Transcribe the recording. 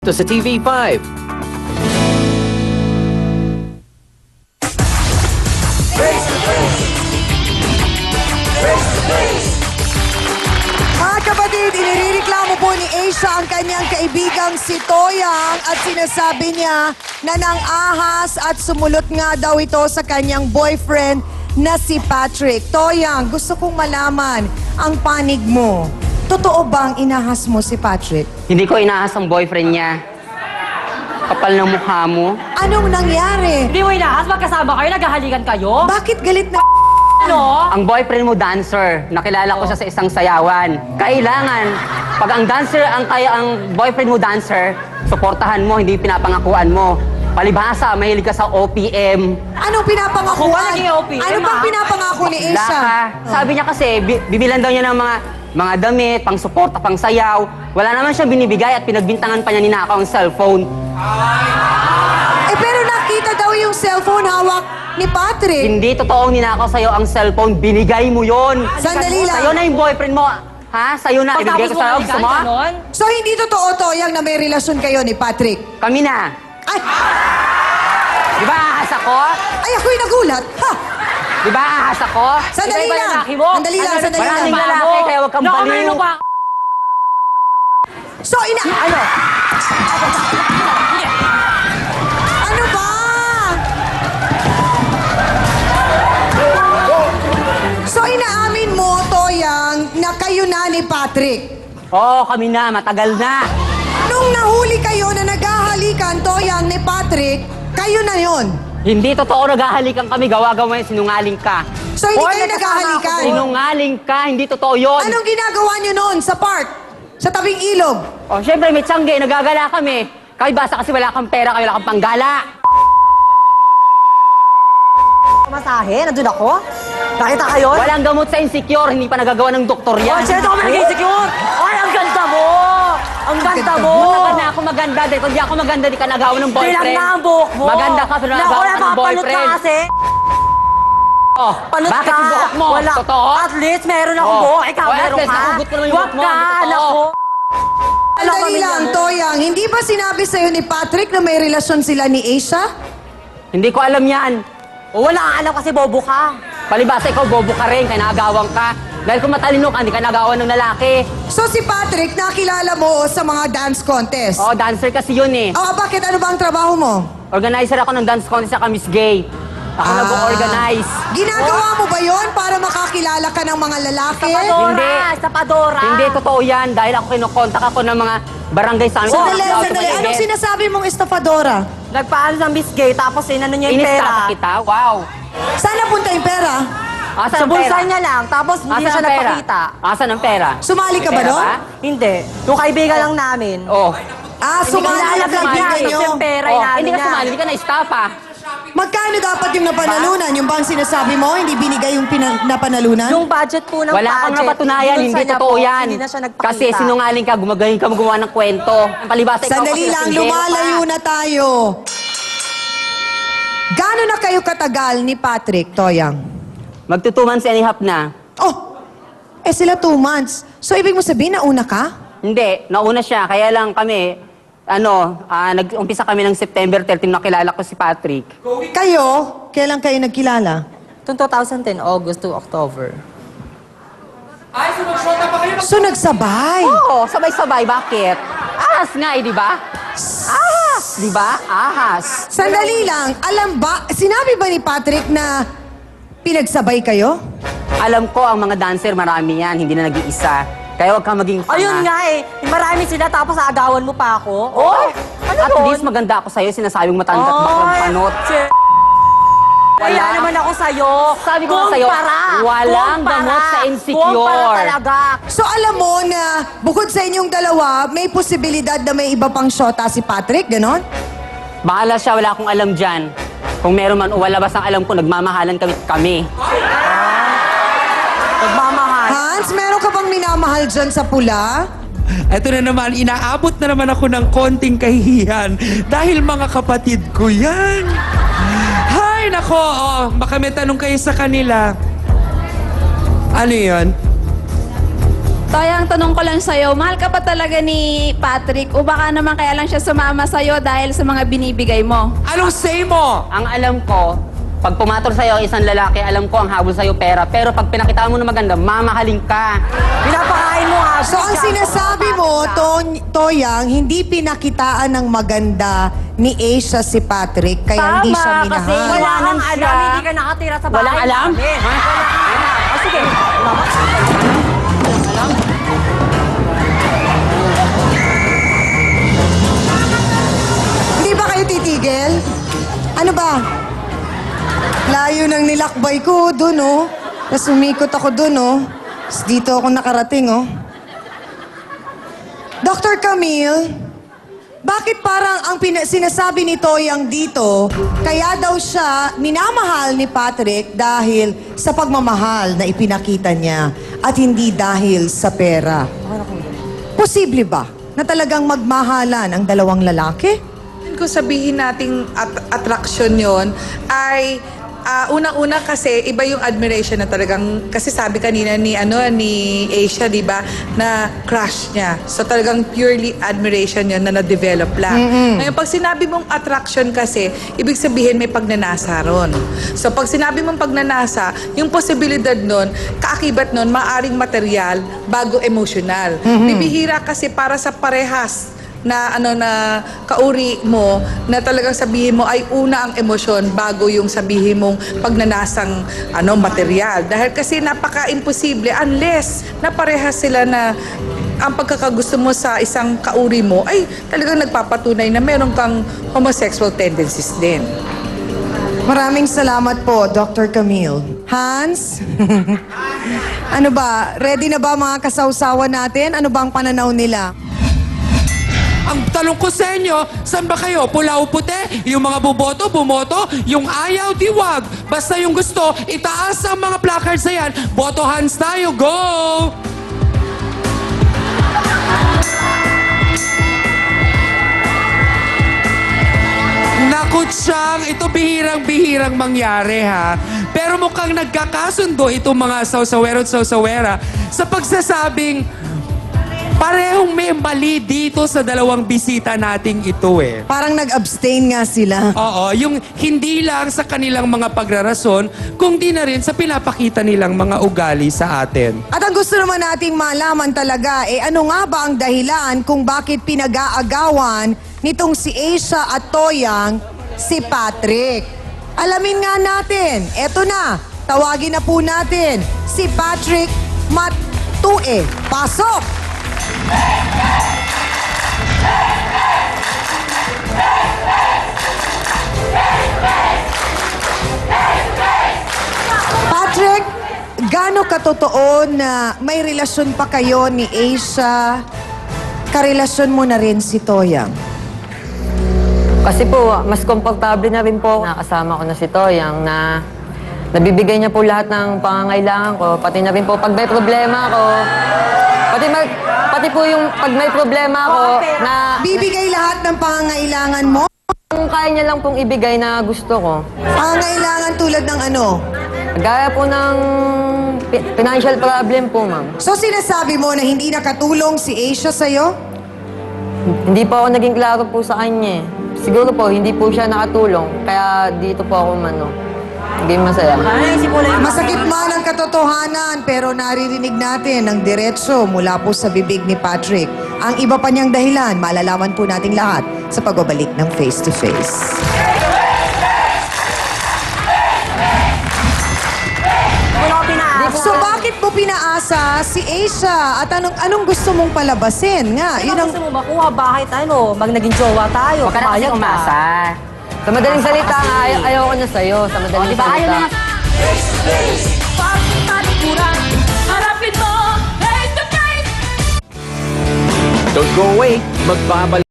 to sa TV5. Mga kapatid, inireklamo po ni Asia ang kanyang kaibigang si Toyang at sinasabi niya na nang-ahas at sumulot nga daw ito sa kanyang boyfriend na si Patrick. Toyang, gusto kong malaman ang panig mo. Totoo bang inahas mo si Patrick? Hindi ko inaas ang boyfriend niya. Kapal ng mukha mo. Anong nangyari? Hindi mo inahas, magkasama kayo, naghahalikan kayo? Bakit galit na Ano? Ang boyfriend mo dancer. Nakilala ko siya sa isang sayawan. Kailangan, pag ang dancer, ang boyfriend mo dancer, suportahan mo, hindi pinapangakuan mo. Palibhasa, mahilig ka sa OPM. Anong pinapangakuan? Ako, walang OPM, Ano bang ah. pinapangako ni Wala Asia? ka. Sabi niya kasi, bibilan daw niya ng mga damit, pang suporta, pang sayaw. Wala naman siyang binibigay at pinagbintangan pa niya ninakaw ang cellphone. Eh pero nakita daw yung cellphone hawak ni Patrick. Hindi totoong ninakaw sa'yo ang cellphone, binigay mo yon. Sandali lang. Sa'yo na yung boyfriend mo. Ha? Sa'yo na, ibigay ko sa'yo. Gusto mo? ganon? So hindi totoo to yang na may relasyon kayo ni Patrick? Kami na. Ay! Di ba ahas ako? Ay, ako'y nagulat! Ha! Di ba ahas ako? Sandali Iba-iba lang! lalaki mo. Sandali lang, Ano, sandali maraming lang. lalaki, kaya huwag kang baliw. Nakamay mo pa. So, Ano? Ano ba? So, inaamin mo, Toyang, na kayo na ni Patrick. Oo, kami na. Matagal na. Nung nahuli kayo na naghahalikan, Toyang, ni Patrick, kayo na yon. Hindi totoo naghahalikan kami. Gawa-gawa yung sinungaling ka. So, hindi Or kayo nagkasama naghahalikan? ako. Sinungaling ka. Hindi totoo yun. Anong ginagawa nyo noon sa park? Sa tabing ilog? O, syempre, may tiyangge. Nagagala kami. Kaya basta kasi wala kang pera, kaya wala kang panggala. Masahe, nandun ako? Nakita kayo? Walang gamot sa insecure. Hindi pa nagagawa ng doktor Oh, yan. sino ako nag-insecure? Ay, ang ganda mo! Ang ganda mo! Matagal na ako maganda. Dahil kung di ako maganda, di ka nagawa ng boyfriend. Bilang na ang buhok mo! Maganda ka, pero Naku, nagawa ka ng napapalot boyfriend. ka kasi! Oh, Palot bakit ka! yung buhok mo? Wala. Totoo? At least meron akong Oh. buhok. Ikaw, Oh, at meron least ka. nakugot ko naman yung Wag buhok mo. ka, Hindi anak totoo. ko. Sandali lang, Toyang, hindi ba sinabi sa'yo ni Patrick na may relasyon sila ni Asia? Hindi ko alam yan. Oh, wala kang alam kasi bobo ka. Palibasa ikaw, bobo ka rin, kaya nagawang ka. Dahil kung matalino ka, hindi ka nagawa ng lalaki. So si Patrick, nakilala mo sa mga dance contest? Oh, dancer kasi yun eh. Bakit? Ano ba ang trabaho mo? Organizer ako ng dance contest sa Miss Gay. Ako nag-organize. Ginagawa mo ba yon para makakilala ka ng mga lalaki? Hindi. Sa Padora. Hindi totoo yan dahil ako kinokontak ako ng mga barangay sa amin. Sandali, Ako sandali. mag-event. Anong sinasabi mong estafadora? Nagpaano sa Miss Gay, tapos inano niya yung Inistapa pera. kita? Wow. Saan napunta yung pera? Asan Sa ang bulsa pera? niya lang, tapos hindi Asan siya ang pera? nagpakita. Asan ang pera? Sumali ka May ba pera doon? Hindi. Yung kaibigan lang namin. Oh. Sumali Hindi ang ka kaibigan nalagyan nyo. yung pera Oh, inaano hindi ka niya. sumali, hindi ka na-istapa. Magkano dapat yung napanalunan? Yung bang sinasabi mo, hindi binigay yung napanalunan? Yung budget po ng Wala kang budget, napatunayan, binulsa hindi niya totoo po, yan. Hindi na siya nagpakita. Kasi sinungaling ka, gumagaling ka gumawa ng kwento. Ang palibasa ikaw Sandali kasi lang, lasingero lumalayo ka. na tayo. Gano'n na kayo katagal ni Patrick, Toyang? Magto 2 months and a half na. Sila 2 months. So, ibig mo sabihin, nauna ka? Hindi, nauna siya. Kaya lang kami, nag-umpisa kami ng September 13, nakilala ko si Patrick. Kayo, kailan kayo nagkilala? Itong 2010, August to October. So, nagsabay. Oo, sabay-sabay. Bakit? Ahas nga eh, di ba? Ahas, di ba? Ahas. Sandali lang, alam ba, sinabi ba ni Patrick na pinagsabay kayo? Alam ko, ang mga dancer, marami yan. Hindi na nag-iisa. Kaya huwag kang maging tanga. Ayun nga eh. Marami sila tapos aagawan mo pa ako. Oh, Ano at yun? least maganda ako sa'yo. Sinasabing matanda at baklang panot. Kaya naman ako sa'yo. Sabi ko nga sa'yo, walang gamot sa insecure. Kumpara talaga. So, alam mo na bukod sa inyong dalawa, may posibilidad na may iba pang shota si Patrick, ganon? Bahala siya, wala akong alam dyan. Kung meron man o wala, basta ang alam ko, nagmamahalan kami. Nagmamahal. Hans, meron ka bang minamahal dyan sa pula? Ito na naman, inaabot na naman ako ng konting kahihiyan dahil mga kapatid ko yan. Hay, nako, baka may tanong kayo sa kanila. Ano yun? Toya, ang tanong ko lang sa'yo, mahal ka pa talaga ni Patrick o baka naman kaya lang siya sumama sa'yo dahil sa mga binibigay mo? Anong say mo? Ang alam ko, pag pumatol sa'yo isang lalaki, alam ko ang habol sa'yo pera. Pero pag pinakita mo na maganda, mamahalin ka. Pinapakain mo nga. So ang sinasabi mo, Toyang, hindi pinakitaan ng maganda ni Asia si Patrick, kaya hindi siya Tama, kasi minahal. wala kang siya. alam, hindi ka nakatira sa bahay. Walang alam? namin. Ha? O sige. Hindi ba kayo titigil? Ano ba? Layo ng nilakbay ko dun, oh. Tapos umikot ako dun, oh. Tapos dito ako nakarating, oh. Dr. Camille, bakit parang ang sinasabi ni Toyang dito, kaya daw siya minamahal ni Patrick dahil sa pagmamahal na ipinakita niya at hindi dahil sa pera? Posible ba na talagang magmahalan ang dalawang lalaki? Kung sabihin nating attraction yon ay unang-una kasi iba yung admiration na talagang kasi sabi kanina ni Asia, 'di ba, na crush niya. So talagang purely admiration yon na na-develop lang. Ngayon pag sinabi mong attraction kasi, ibig sabihin may pagnanasa ron. So pag sinabi mong pagnanasa, yung posibilidad nun, kaakibat nun, maaring material bago emotional. Bibihira kasi para sa parehas na na kauri mo na talagang sabihin mo ay una ang emosyon bago yung sabihin mong pagnanasang material, dahil kasi napaka-imposible unless na parehas sila na ang pagkakagusto mo sa isang kauri mo ay talagang nagpapatunay na meron kang homosexual tendencies din. Maraming salamat po, Dr. Camille. Hans? Ano ba? Ready na ba mga kasawsawan natin? Ano ba ang pananaw nila? Ang tanong ko sa inyo, saan ba kayo? Pula o puti? Yung mga bumoto, bumoto. Yung ayaw, diwag. Basta yung gusto, itaas ang mga placards na yan. Boto hands tayo, go! Naku, Chang, ito bihirang-bihirang mangyari, ha? Pero mukhang nagkakasundo itong mga sawsawero at sawsawera sa pagsasabing parehong may mali dito sa dalawang bisita nating ito, eh. Parang nag-abstain nga sila. Oo, yung hindi lang sa kanilang mga pagrarason, kundi na rin sa pinapakita nilang mga ugali sa atin. At ang gusto naman nating malaman talaga, ano nga ba ang dahilan kung bakit pinag-aagawan nitong si Asia at Toyang si Patrick? Alamin nga natin. Eto na, tawagin na po natin si Patrick Matue. Pasok! Patrick, gaano katotoo na may relasyon pa kayo ni Asia? Karelasyon mo na rin si Toyang? Kasi po, mas komportable na rin po nakasama ko na si Toyang na nabibigay niya po lahat ng pangangailangan ko. Pati na rin po pag may problema ako. Pati po yung pag may problema ako na Bibigay lahat ng pangangailangan mo? kung kaya niya lang pong ibigay na gusto ko. Pangangailangan tulad ng ano? Gaya po ng financial problem po, ma'am. So sinasabi mo na hindi nakatulong si Asia sa'yo? Hindi po ako naging klaro po sa kanya eh. Siguro po, hindi po siya nakatulong. Kaya dito po ako naging masaya. Ay, simula yung Masakit man ang katotohanan, pero naririnig natin ang diretso mula po sa bibig ni Patrick. Ang iba pa niyang dahilan, malalaman po nating lahat sa pagbabalik ng Face to Face. Wala ko pinaasa. So bakit mo pinaasa si Asia? At anong gusto mong palabasin nga? Yun ang... Gusto mo makuha, bakit mag naging jowa tayo? Huwag ka na kasi Pumayag ka. umasa. Sa madaling salita, ayaw ko na sa'yo. Sa madaling Diba ayaw salita. na nga Don't go away. Magbabalik